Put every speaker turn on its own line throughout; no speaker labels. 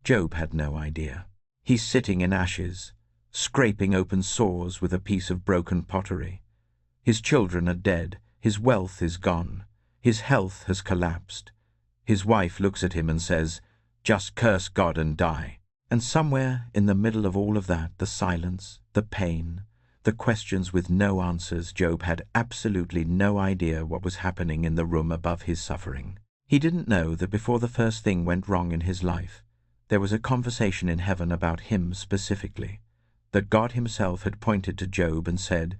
Job had no idea. He's sitting in ashes, scraping open sores with a piece of broken pottery. His children are dead, his wealth is gone, his health has collapsed. His wife looks at him and says, "Just curse God and die." And somewhere in the middle of all of that, the silence, the pain, the questions with no answers, Job had absolutely no idea what was happening in the room above his suffering. He didn't know that before the first thing went wrong in his life, there was a conversation in heaven about him specifically, that God himself had pointed to Job and said,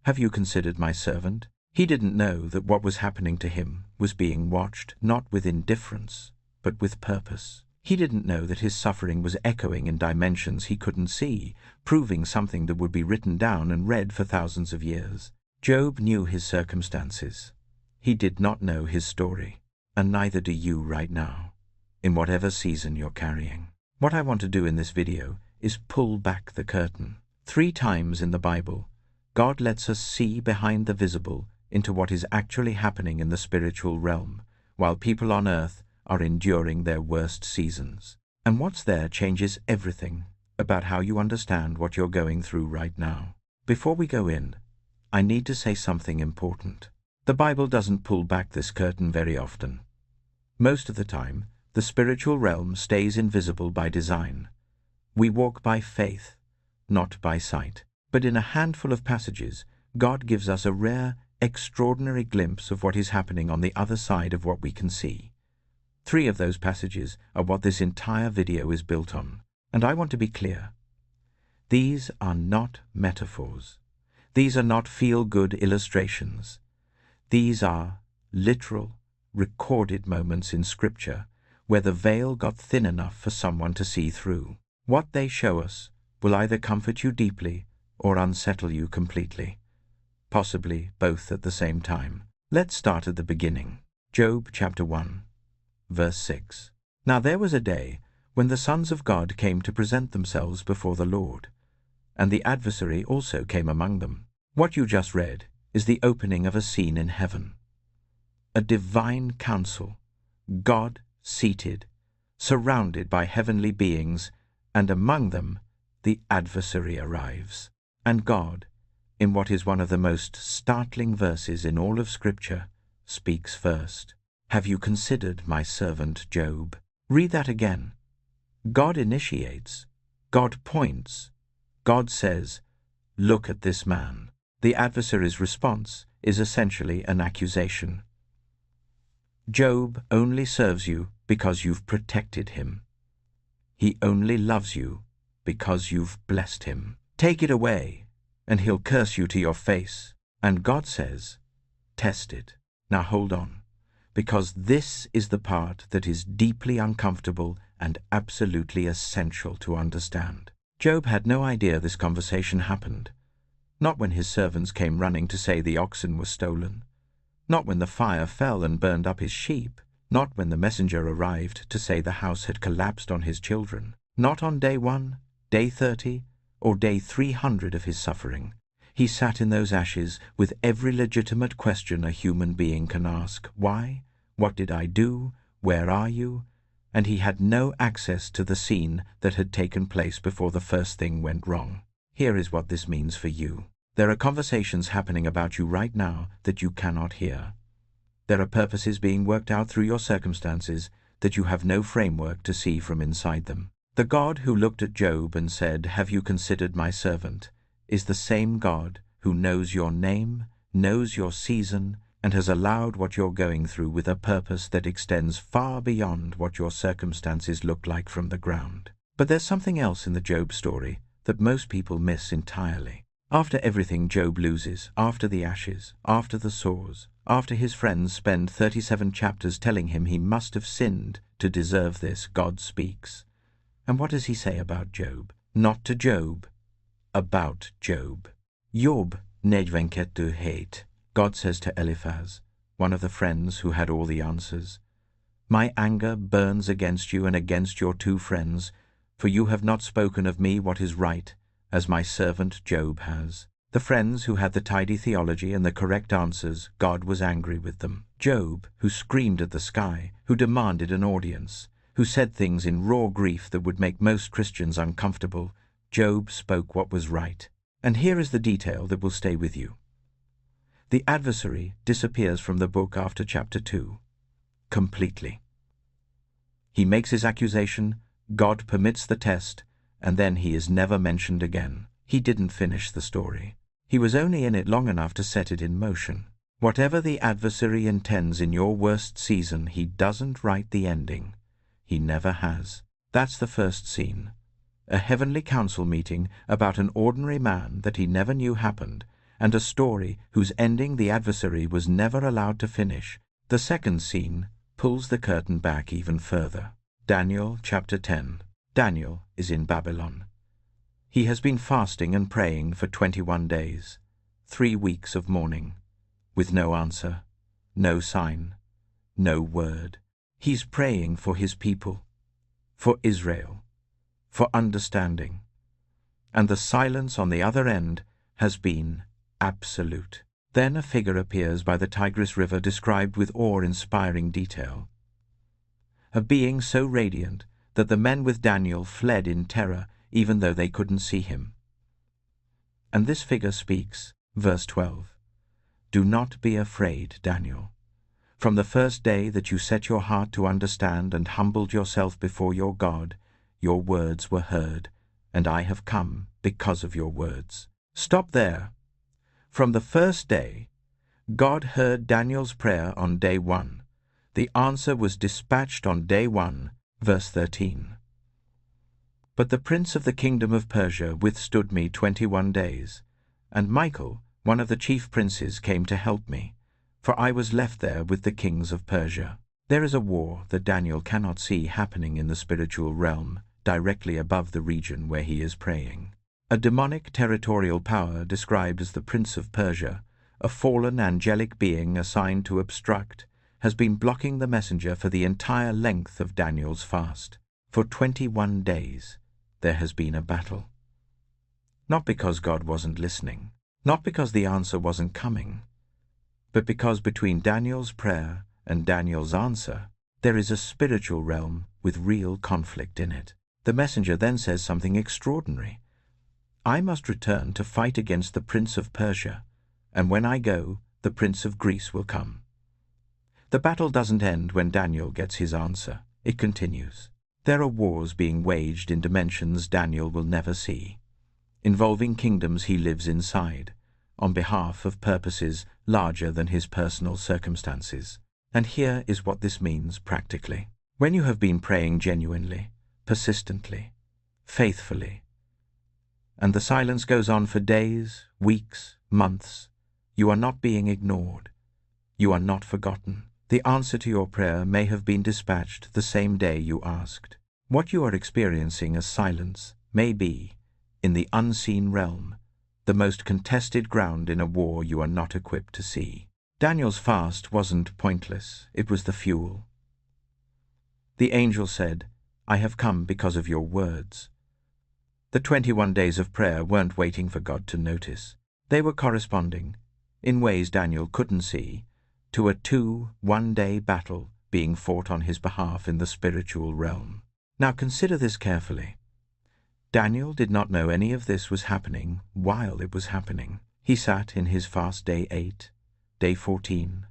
"Have you considered my servant?" He didn't know that what was happening to him was being watched not with indifference, but with purpose. He didn't know that his suffering was echoing in dimensions he couldn't see, proving something that would be written down and read for thousands of years. Job knew his circumstances. He did not know his story, and neither do you right now, in whatever season you're carrying. What I want to do in this video is pull back the curtain. 3 times in the Bible, God lets us see behind the visible into what is actually happening in the spiritual realm, while people on earth are enduring their worst seasons. And what's there changes everything about how you understand what you're going through right now. Before we go in, I need to say something important. The Bible doesn't pull back this curtain very often. Most of the time, the spiritual realm stays invisible by design. We walk by faith, not by sight. But in a handful of passages, God gives us a rare, extraordinary glimpse of what is happening on the other side of what we can see. 3 of those passages are what this entire video is built on. And I want to be clear. These are not metaphors. These are not feel-good illustrations. These are literal, recorded moments in Scripture where the veil got thin enough for someone to see through. What they show us will either comfort you deeply or unsettle you completely, possibly both at the same time. Let's start at the beginning. Job chapter 1, verse 6. Now there was a day when the sons of God came to present themselves before the Lord, and the adversary also came among them. What you just read is the opening of a scene in heaven. A divine council, God seated, surrounded by heavenly beings, and among them the adversary arrives. And God, in what is one of the most startling verses in all of Scripture, speaks first. "Have you considered my servant Job?" Read that again. God initiates. God points. God says, "Look at this man." The adversary's response is essentially an accusation. Job only serves you because you've protected him. He only loves you because you've blessed him. Take it away, and he'll curse you to your face. And God says, test it. Now hold on, because this is the part that is deeply uncomfortable and absolutely essential to understand. Job had no idea this conversation happened. Not when his servants came running to say the oxen were stolen. Not when the fire fell and burned up his sheep. Not when the messenger arrived to say the house had collapsed on his children. Not on day 1, day 30, or day 300 of his suffering. He sat in those ashes with every legitimate question a human being can ask. Why? What did I do? Where are you? And he had no access to the scene that had taken place before the first thing went wrong. Here is what this means for you. There are conversations happening about you right now that you cannot hear. There are purposes being worked out through your circumstances that you have no framework to see from inside them. The God who looked at Job and said, "Have you considered my servant?" is the same God who knows your name, knows your season, and has allowed what you're going through with a purpose that extends far beyond what your circumstances look like from the ground. But there's something else in the Job story that most people miss entirely. After everything Job loses, after the ashes, after the sores, after his friends spend 37 chapters telling him he must have sinned to deserve this, God speaks. And what does he say about Job? Not to Job, about Job. Job nedvenket hate, God says to Eliphaz, one of the friends who had all the answers. My anger burns against you and against your 2 friends, for you have not spoken of me what is right, as my servant Job has. The friends who had the tidy theology and the correct answers, God was angry with them. Job, who screamed at the sky, who demanded an audience, who said things in raw grief that would make most Christians uncomfortable, Job spoke what was right. And here is the detail that will stay with you. The adversary disappears from the book after chapter 2. Completely. He makes his accusation, God permits the test, and then he is never mentioned again. He didn't finish the story. He was only in it long enough to set it in motion. Whatever the adversary intends in your worst season, he doesn't write the ending. He never has. That's the first scene. A heavenly council meeting about an ordinary man that he never knew happened, and a story whose ending the adversary was never allowed to finish. The second scene pulls the curtain back even further. Daniel chapter 10. Daniel is in Babylon. He has been fasting and praying for 21 days, 3 weeks of mourning, with no answer, no sign, no word. He's praying for his people, for Israel, for understanding. And the silence on the other end has been absolute. Then a figure appears by the Tigris River described with awe-inspiring detail. A being so radiant that the men with Daniel fled in terror even though they couldn't see him. And this figure speaks, verse 12, "Do not be afraid, Daniel. From the first day that you set your heart to understand and humbled yourself before your God, your words were heard, and I have come because of your words." Stop there. From the first day, God heard Daniel's prayer on day 1. The answer was dispatched on day 1, verse 13. But the prince of the kingdom of Persia withstood me 21 days, and Michael, one of the chief princes, came to help me, for I was left there with the kings of Persia. There is a war that Daniel cannot see happening in the spiritual realm, directly above the region where he is praying. A demonic territorial power described as the Prince of Persia, a fallen angelic being assigned to obstruct, has been blocking the messenger for the entire length of Daniel's fast. For 21 days there has been a battle. Not because God wasn't listening, not because the answer wasn't coming, but because between Daniel's prayer and Daniel's answer there is a spiritual realm with real conflict in it. The messenger then says something extraordinary. I must return to fight against the Prince of Persia, and when I go, the Prince of Greece will come. The battle doesn't end when Daniel gets his answer. It continues. There are wars being waged in dimensions Daniel will never see, involving kingdoms he lives inside, on behalf of purposes larger than his personal circumstances. And here is what this means practically. When you have been praying genuinely, persistently, faithfully, and the silence goes on for days, weeks, months, you are not being ignored. You are not forgotten. The answer to your prayer may have been dispatched the same day you asked. What you are experiencing as silence may be, in the unseen realm, the most contested ground in a war you are not equipped to see. Daniel's fast wasn't pointless. It was the fuel. The angel said, I have come because of your words. The 21 days of prayer weren't waiting for God to notice. They were corresponding, in ways Daniel couldn't see, to a 2 one-day battle being fought on his behalf in the spiritual realm. Now consider this carefully. Daniel did not know any of this was happening while it was happening. He sat in his fast day 8, day 14,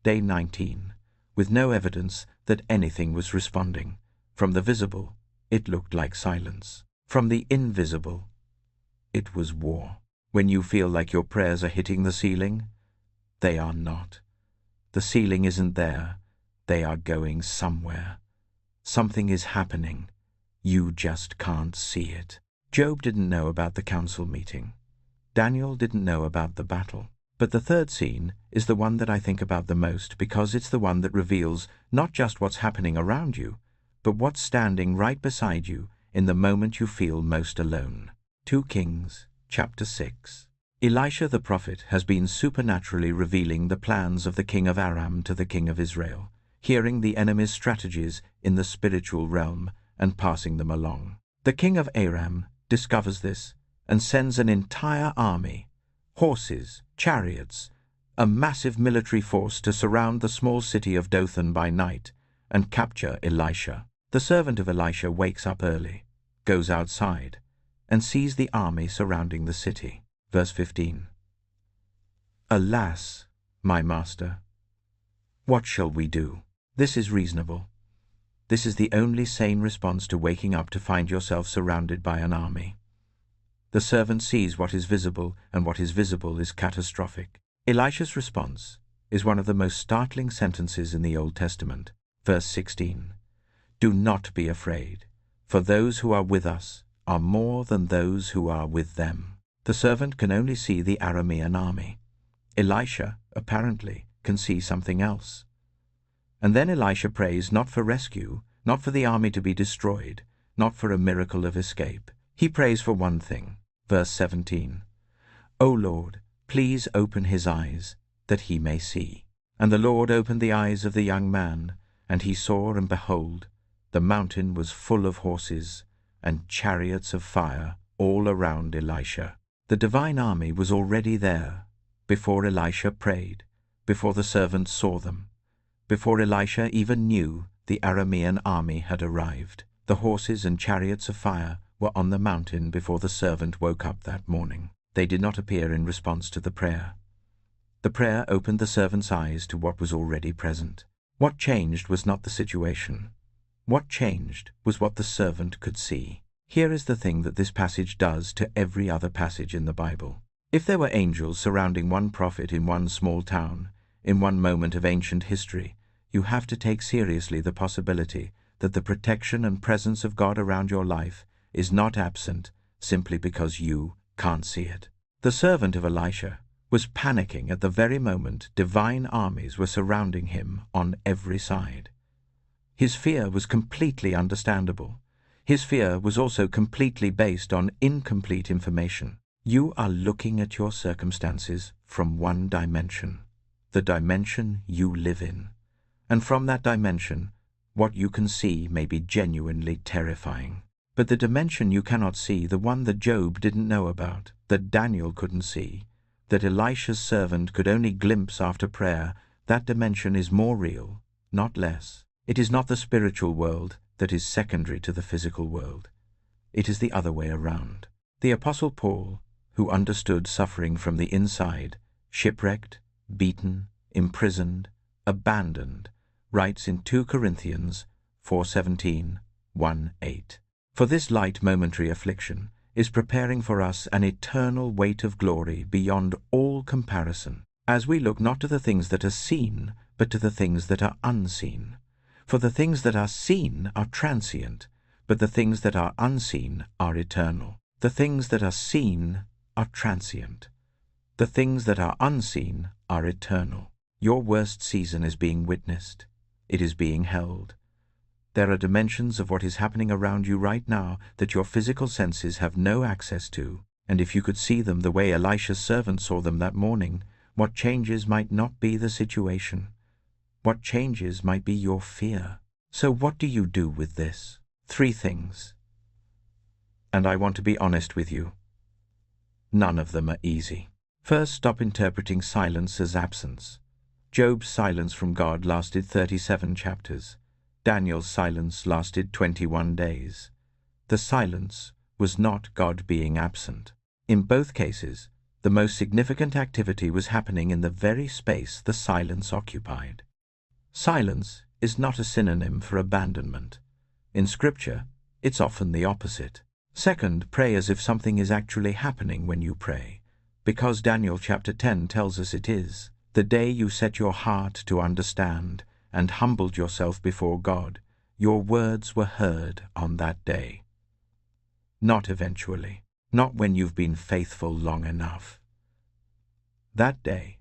day 19, with no evidence that anything was responding. From the visible, it looked like silence. From the invisible, it was war. When you feel like your prayers are hitting the ceiling, they are not. The ceiling isn't there. They are going somewhere. Something is happening. You just can't see it. Job didn't know about the council meeting. Daniel didn't know about the battle. But the third scene is the one that I think about the most because it's the one that reveals not just what's happening around you, but what's standing right beside you in the moment you feel most alone. 2 Kings, chapter 6. Elisha the prophet has been supernaturally revealing the plans of the king of Aram to the king of Israel, hearing the enemy's strategies in the spiritual realm and passing them along. The king of Aram discovers this and sends an entire army, horses, chariots, a massive military force to surround the small city of Dothan by night and capture Elisha. The servant of Elisha wakes up early, goes outside, and sees the army surrounding the city. Verse 15. Alas, my master, what shall we do? This is reasonable. This is the only sane response to waking up to find yourself surrounded by an army. The servant sees what is visible, and what is visible is catastrophic. Elisha's response is one of the most startling sentences in the Old Testament. Verse 16. Do not be afraid, for those who are with us are more than those who are with them. The servant can only see the Aramean army. Elisha, apparently, can see something else. And then Elisha prays not for rescue, not for the army to be destroyed, not for a miracle of escape. He prays for one thing. Verse 17. O Lord, please open his eyes, that he may see. And the Lord opened the eyes of the young man, and he saw, and behold, the mountain was full of horses, and chariots of fire all around Elisha. The divine army was already there, before Elisha prayed, before the servant saw them, before Elisha even knew the Aramean army had arrived. The horses and chariots of fire were on the mountain before the servant woke up that morning. They did not appear in response to the prayer. The prayer opened the servant's eyes to what was already present. What changed was not the situation. What changed was what the servant could see. Here is the thing that this passage does to every other passage in the Bible. If there were angels surrounding one prophet in one small town, in one moment of ancient history, you have to take seriously the possibility that the protection and presence of God around your life is not absent simply because you can't see it. The servant of Elisha was panicking at the very moment divine armies were surrounding him on every side. His fear was completely understandable. His fear was also completely based on incomplete information. You are looking at your circumstances from one dimension, the dimension you live in. And from that dimension, what you can see may be genuinely terrifying. But the dimension you cannot see, the one that Job didn't know about, that Daniel couldn't see, that Elisha's servant could only glimpse after prayer, that dimension is more real, not less. It is not the spiritual world that is secondary to the physical world. It is the other way around. The Apostle Paul, who understood suffering from the inside, shipwrecked, beaten, imprisoned, abandoned, writes in 2 Corinthians 4:17, 1:8. For this light momentary affliction is preparing for us an eternal weight of glory beyond all comparison, as we look not to the things that are seen, but to the things that are unseen. For the things that are seen are transient, but the things that are unseen are eternal. The things that are seen are transient. The things that are unseen are eternal. Your worst season is being witnessed. It is being held. There are dimensions of what is happening around you right now that your physical senses have no access to, and if you could see them the way Elisha's servant saw them that morning, what changes might not be the situation. What changes might be your fear. So what do you do with this? 3 things. And I want to be honest with you. None of them are easy. First, stop interpreting silence as absence. Job's silence from God lasted 37 chapters. Daniel's silence lasted 21 days. The silence was not God being absent. In both cases, the most significant activity was happening in the very space the silence occupied. Silence is not a synonym for abandonment. In Scripture, it's often the opposite. Second, pray as if something is actually happening when you pray, because Daniel chapter 10 tells us it is. The day you set your heart to understand and humbled yourself before God, your words were heard on that day. Not eventually, not when you've been faithful long enough. That day,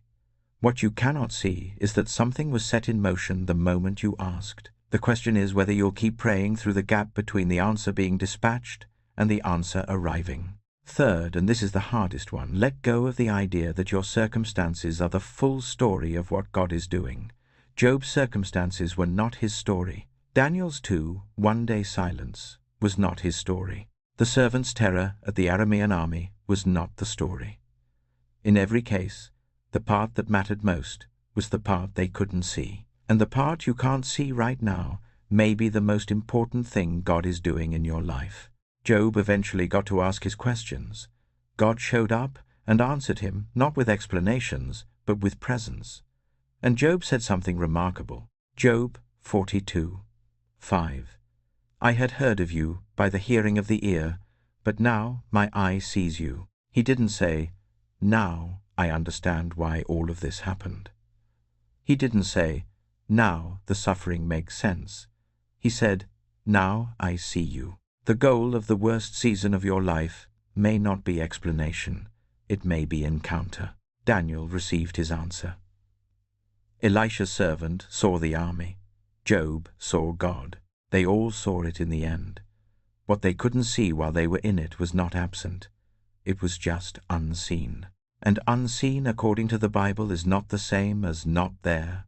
what you cannot see is that something was set in motion the moment you asked. The question is whether you'll keep praying through the gap between the answer being dispatched and the answer arriving. Third, and this is the hardest one, let go of the idea that your circumstances are the full story of what God is doing. Job's circumstances were not his story. Daniel's 1-day silence was not his story. The servant's terror at the Aramean army was not the story. In every case, the part that mattered most was the part they couldn't see. And the part you can't see right now may be the most important thing God is doing in your life. Job eventually got to ask his questions. God showed up and answered him, not with explanations, but with presence. And Job said something remarkable. Job 42:5. I had heard of you by the hearing of the ear, but now my eye sees you. He didn't say, now I understand why all of this happened. He didn't say, now the suffering makes sense. He said, now I see you. The goal of the worst season of your life may not be explanation. It may be encounter. Daniel received his answer. Elisha's servant saw the army. Job saw God. They all saw it in the end. What they couldn't see while they were in it was not absent. It was just unseen. And unseen, according to the Bible, is not the same as not there.